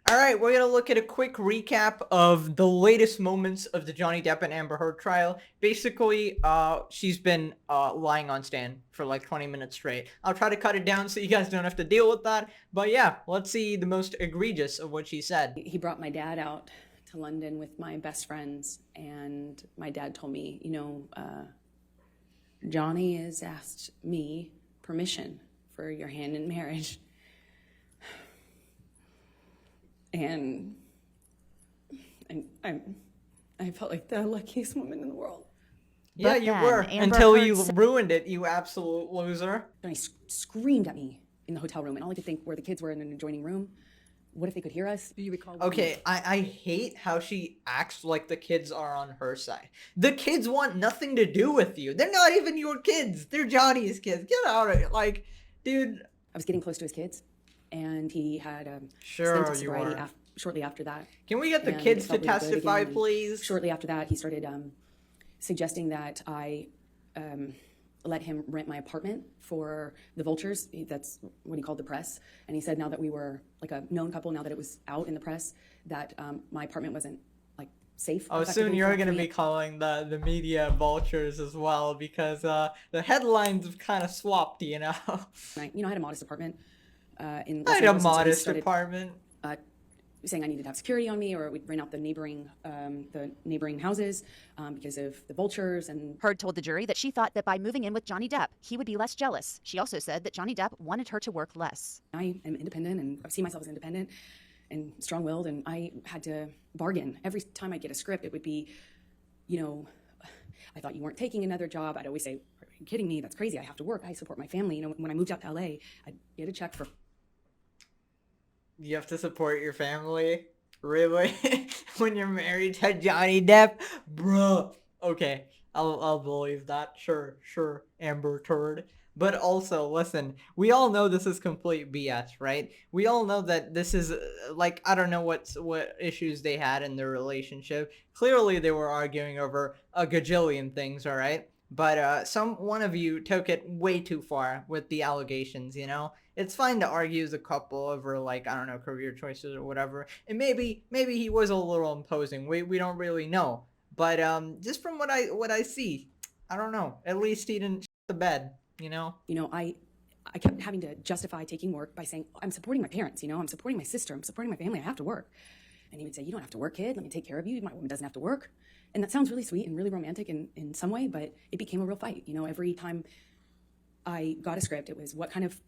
All right, we're gonna look at a quick recap of the latest moments of the Johnny Depp and Amber Heard trial. Basically, she's been lying on stand for like 20 minutes straight. I'll try to cut it down so you guys don't have to deal with that. But yeah, let's see the most egregious of what she said. He brought my dad out to London with my best friends, and my dad told me, Johnny has asked me permission for your hand in marriage. And I felt like the luckiest woman in the world. Yeah, But you then were. Amber Until Heard you ruined it, you absolute loser. And he screamed at me in the hotel room, and all I could think where the kids were in an adjoining room. What if they could hear us? Do you recall? Okay, I hate how she acts like the kids are on her side. The kids want nothing to do with you. They're not even your kids. They're Johnny's kids. Get out of it. Like, dude. I was getting close to his kids, and he had Sure stint of you sobriety are. Shortly after that. Can we get the And kids it to felt really good testify, again. And please? Shortly after that, he started suggesting that I let him rent my apartment for the vultures. That's what he called the press. And he said now that we were like a known couple, now that it was out in the press, that my apartment wasn't like safe. Oh, soon you're going to be calling the media vultures as well, because the headlines have kind of swapped, you know? I had a modest apartment in I Los had a Angeles, and so he modest started, apartment. saying I needed to have security on me, or we'd rent out the neighboring houses because of the vultures. And Heard told the jury that she thought that by moving in with Johnny Depp, he would be less jealous. She also said that Johnny Depp wanted her to work less. I am independent, and I see myself as independent and strong-willed, and I had to bargain. Every time I get a script, it would be, I thought you weren't taking another job. I'd always say, are you kidding me? That's crazy. I have to work. I support my family. When I moved out to LA, I'd get a check for... You have to support your family? Really? When you're married to Johnny Depp? Bruh. Okay, I'll believe that. Sure, Amber Turd. But also, listen, we all know this is complete BS, right? We all know that this is, like, I don't know what issues they had in their relationship. Clearly, they were arguing over a gajillion things, all right? But one of you took it way too far with the allegations, you know? It's fine to argue as a couple over, like, I don't know, career choices or whatever. And maybe he was a little imposing. We don't really know. But just from what I see, I don't know. At least he didn't shit the bed, you know? I kept having to justify taking work by saying, I'm supporting my parents, I'm supporting my sister, I'm supporting my family, I have to work. And he would say, you don't have to work, kid. Let me take care of you. My woman doesn't have to work. And that sounds really sweet and really romantic in some way, but it became a real fight. Every time I got a script, it was what kind of,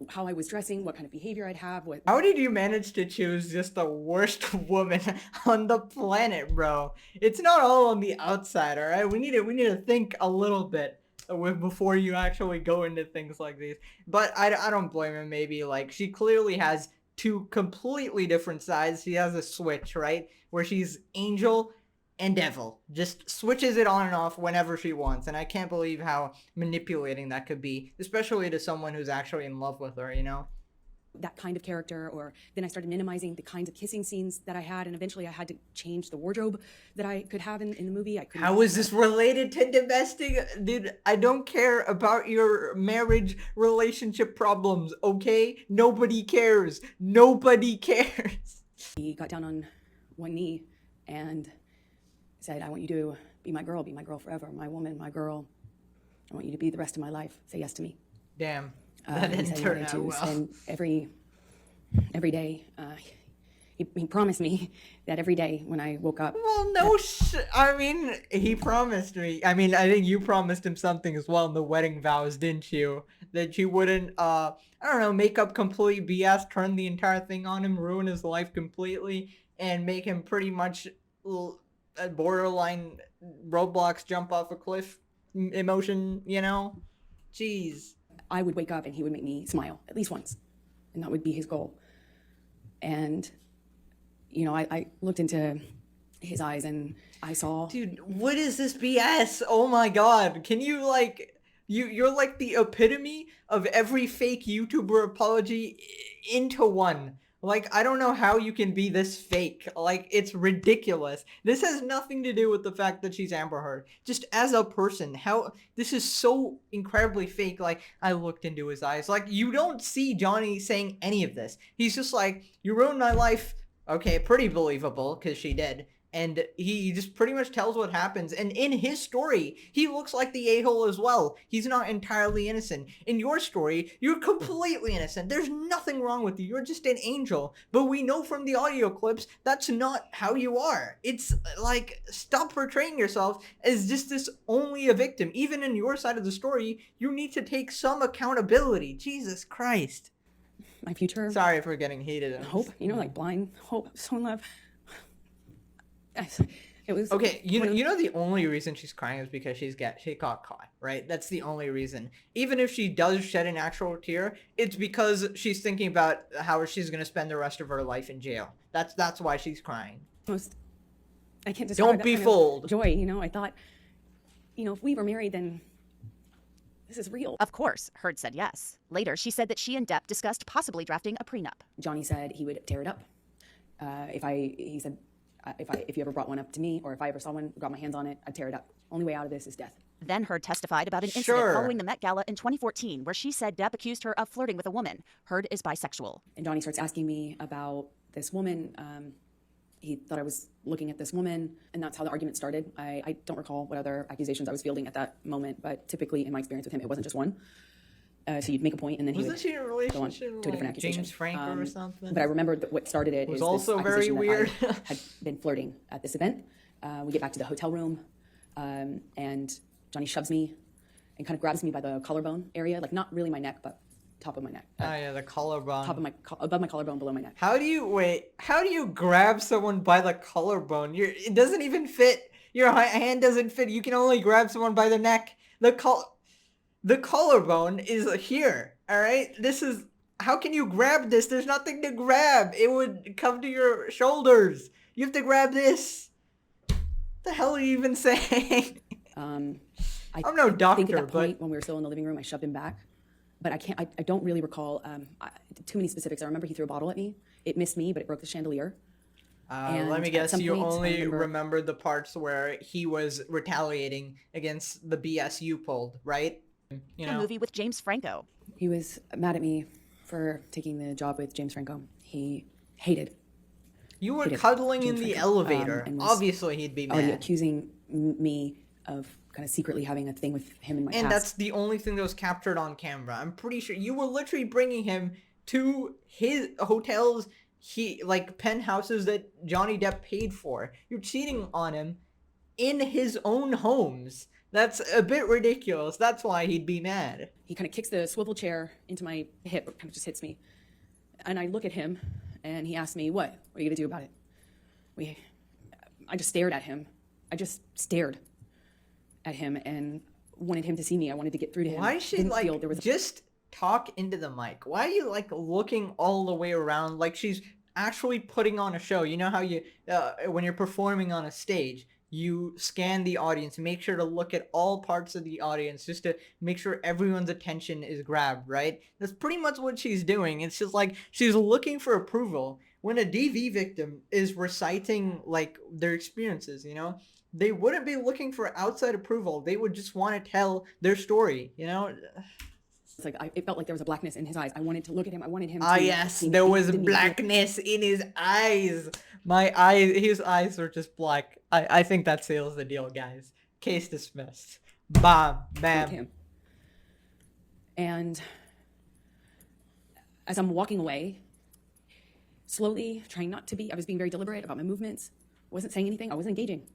how I was dressing, what kind of behavior I'd have. How did you manage to choose just the worst woman on the planet, bro? It's not all on the outside, all right? We need to think a little bit before you actually go into things like these. But I don't blame him. Maybe, like, she clearly has two completely different sides. She has a switch, right? Where she's angel and devil. Just switches it on and off whenever she wants. And I can't believe how manipulating that could be, especially to someone who's actually in love with her, you know? That kind of character, or then I started minimizing the kinds of kissing scenes that I had, and eventually I had to change the wardrobe that I could have in the movie. How is this related to domestic? Dude, I don't care about your marriage relationship problems, okay? Nobody cares. Nobody cares. He got down on one knee and said, I want you to be my girl forever, my woman, my girl. I want you to be the rest of my life. Say yes to me. Damn, that didn't turn out well. And every day, he promised me that every day when I woke up. Well, no I mean, he promised me. I mean, I think you promised him something as well in the wedding vows, didn't you? That you wouldn't, I don't know, make up complete BS, turn the entire thing on him, ruin his life completely, and make him pretty much a borderline Roblox jump off a cliff emotion, you know? Jeez. I would wake up and he would make me smile at least once, and that would be his goal. And I looked into his eyes and I saw... Dude, what is this BS? Oh my god. Can you, like... You're like the epitome of every fake YouTuber apology into one. Like, I don't know how you can be this fake. Like, it's ridiculous. This has nothing to do with the fact that she's Amber Heard. Just as a person, how this is so incredibly fake. Like, I looked into his eyes. Like, you don't see Johnny saying any of this. He's just like, you ruined my life. Okay, pretty believable because she did. And he just pretty much tells what happens. And in his story, he looks like the a-hole as well. He's not entirely innocent. In your story, you're completely innocent. There's nothing wrong with you. You're just an angel. But we know from the audio clips that's not how you are. It's like, stop portraying yourself as just this only a victim. Even in your side of the story, you need to take some accountability. Jesus Christ. My future. Sorry for getting heated. Hope, like blind hope. So in love. It was okay. You know the only reason she's crying is because she got caught, right? That's the only reason. Even if she does shed an actual tear, it's because she's thinking about how she's gonna spend the rest of her life in jail. That's why she's crying. I can't describe Don't that be kind of fooled. joy. I thought, if we were married, then this is real. Of course, Heard said yes. Later, she said that she and Depp discussed possibly drafting a prenup. Johnny said he would tear it up. He said, if you ever brought one up to me, or if I ever saw one, got my hands on it, I'd tear it up. Only way out of this is death. Then Heard testified about an incident Sure. following the Met Gala in 2014 where she said Depp accused her of flirting with a woman. Heard is bisexual. And Johnny starts asking me about this woman. He thought I was looking at this woman, and that's how the argument started. I don't recall what other accusations I was fielding at that moment, but typically in my experience with him, it wasn't just one. So you'd make a point, and then he Wasn't she in a would go on relationship to a with different like accusation. James Franco or something? But I remember that what started it was is also this very accusation weird. that I had been flirting at this event. We get back to the hotel room, and Johnny shoves me and kind of grabs me by the collarbone area, like not really my neck, but top of my neck. Oh yeah, the collarbone. Above my collarbone, below my neck. How do you grab someone by the collarbone? It doesn't even fit. Your hand doesn't fit. You can only grab someone by the neck. The collarbone is here. All right. How can you grab this? There's nothing to grab. It would come to your shoulders. You have to grab this. What the hell are you even saying? I'm no doctor, think at that point but when we were still in the living room, I shoved him back. But I don't really recall too many specifics. I remember he threw a bottle at me. It missed me, but it broke the chandelier. Let me at guess, some you point, I only remember the parts where he was retaliating against the BS you pulled, right? A movie with James Franco. He was mad at me for taking the job with James Franco. He hated. You were hated cuddling in James the Franco, elevator. and was Obviously, he'd be already mad. accusing me of kind of secretly having a thing with him in my And past. that's the only thing that was captured on camera. I'm pretty sure you were literally bringing him to his hotels, penthouses that Johnny Depp paid for. You're cheating on him in his own homes. That's a bit ridiculous. That's why he'd be mad. He kind of kicks the swivel chair into my hip, kind of just hits me. And I look at him, and he asks me, what are you going to do about it? I just stared at him. I just stared at him and wanted him to see me. I wanted to get through to him. Why is she Didn't feel there was just talk into the mic? Why are you looking all the way around like she's actually putting on a show? You know how you when you're performing on a stage, you scan the audience, make sure to look at all parts of the audience just to make sure everyone's attention is grabbed, right? That's pretty much what she's doing. It's just like she's looking for approval. When a DV victim is reciting their experiences, they wouldn't be looking for outside approval. They would just want to tell their story, It's like it felt like there was a blackness in his eyes. I wanted to look at him. I wanted him to yes, see me. there He was didn't even- blackness in his eyes. His eyes were just black. I think that seals the deal, guys. Case dismissed. Bam, bam. him. And as I'm walking away, slowly, trying not to be, I was being very deliberate about my movements. I wasn't saying anything. I wasn't engaging.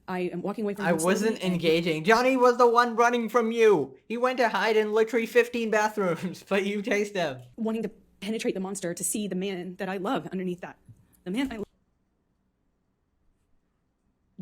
I am walking away from him I wasn't slowly, and engaging. Johnny was the one running from you. He went to hide in literally 15 bathrooms, but you chased him. wanting to penetrate the monster to see the man that I love underneath that. The man I love.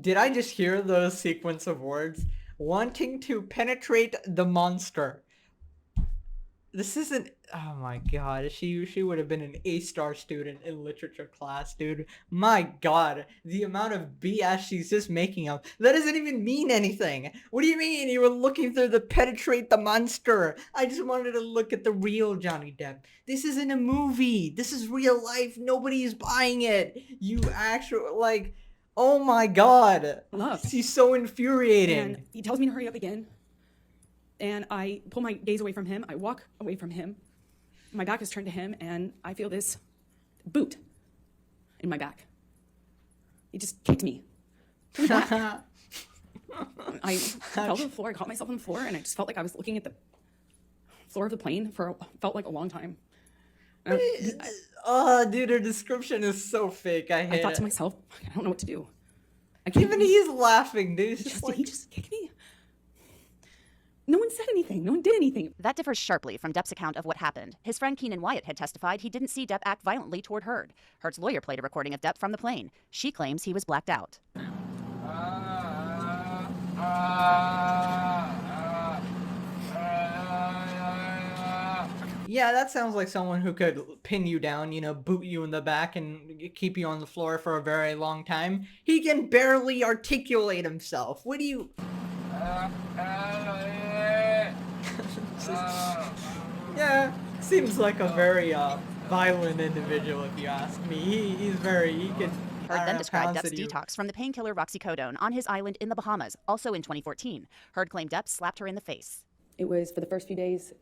Did I just hear those sequence of words? Wanting to penetrate the monster. This isn't... Oh my god, she would have been an A-star student in literature class, dude. My god, the amount of BS she's just making up. That doesn't even mean anything. What do you mean you were looking through the penetrate the monster? I just wanted to look at the real Johnny Depp. This isn't a movie. This is real life. Nobody's buying it. You actually, oh my god. Love. She's so infuriating. And he tells me to hurry up again. And I pull my gaze away from him. I walk away from him. My back is turned to him, and I feel this boot in my back. He just kicked me. In the back. I fell to the floor. I caught myself on the floor, and I just felt like I was looking at the floor of the plane for felt like a long time. Oh, dude, her description is so fake. I I hate thought it. to myself, I don't know what to do. I can't Even he's laughing, dude. He's just Did like, he just kick me? No one said anything. No one did anything. That differs sharply from Depp's account of what happened. His friend Keenan Wyatt had testified he didn't see Depp act violently toward Heard. Heard's lawyer played a recording of Depp from the plane. She claims he was blacked out. yeah, that sounds like someone who could pin you down, you know, boot you in the back and keep you on the floor for a very long time. He can barely articulate himself. What do you... yeah, seems like a very violent individual if you ask me. He's very... he can... Heard then described Depp's detox from the painkiller roxycodone on his island in the Bahamas, also in 2014. Heard claimed Depp slapped her in the face. It was for the first few days,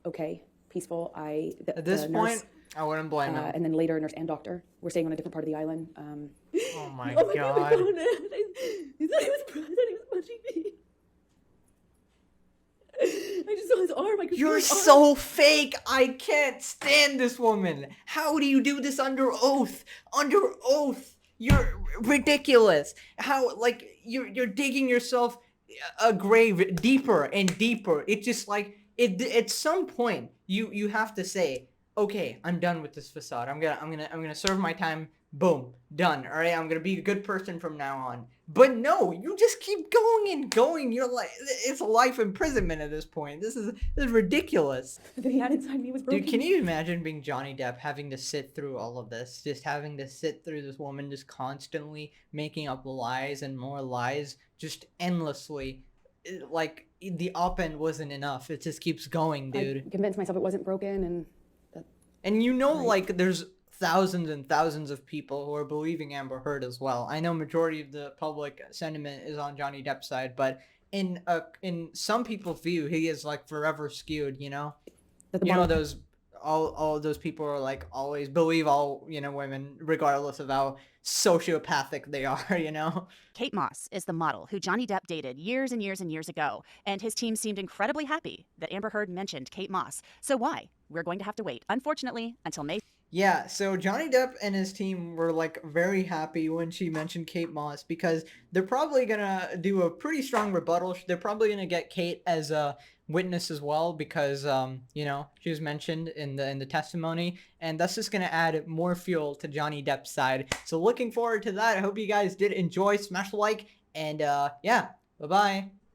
okay, peaceful. At this point, I wouldn't blame him. And then later, nurse and doctor were staying on a different part of the island. Oh my God! god. He thought he was punching me. I just saw his arm. I could You're feel his so fake. I can't stand this woman. How do you do this under oath? Under oath. You're ridiculous. How, like, you're digging yourself a grave deeper and deeper. It's just like, at some point you have to say, okay, I'm done with this facade. I'm gonna serve my time. Boom, done. All right, I'm gonna be a good person from now on. But no, you just keep going and going. You're like, it's life imprisonment at this point. This is ridiculous. that he had inside me was broken. Dude, can you imagine being Johnny Depp, having to sit through all of this, just having to sit through this woman just constantly making up lies and more lies, just endlessly. Like, the op-ed wasn't enough. It just keeps going, dude. I convinced myself it wasn't broken, and And you know, like, there's thousands and thousands of people who are believing Amber Heard as well. I know majority of the public sentiment is on Johnny Depp's side, but in some people's view, he is like forever skewed. You know, that the you know bottom- those all of those people are like always believe all, you know, women regardless of how sociopathic they are. You know. Kate Moss is the model who Johnny Depp dated years and years and years ago, and his team seemed incredibly happy that Amber Heard mentioned Kate Moss. So why? We're going to have to wait, unfortunately, until May. Yeah, so Johnny Depp and his team were like very happy when she mentioned Kate Moss, because they're probably gonna do a pretty strong rebuttal. They're probably gonna get Kate as a witness as well, because you know, she was mentioned in the testimony, and that's just gonna add more fuel to Johnny Depp's side. So looking forward to that. I hope you guys did enjoy. Smash the like, and yeah, bye bye.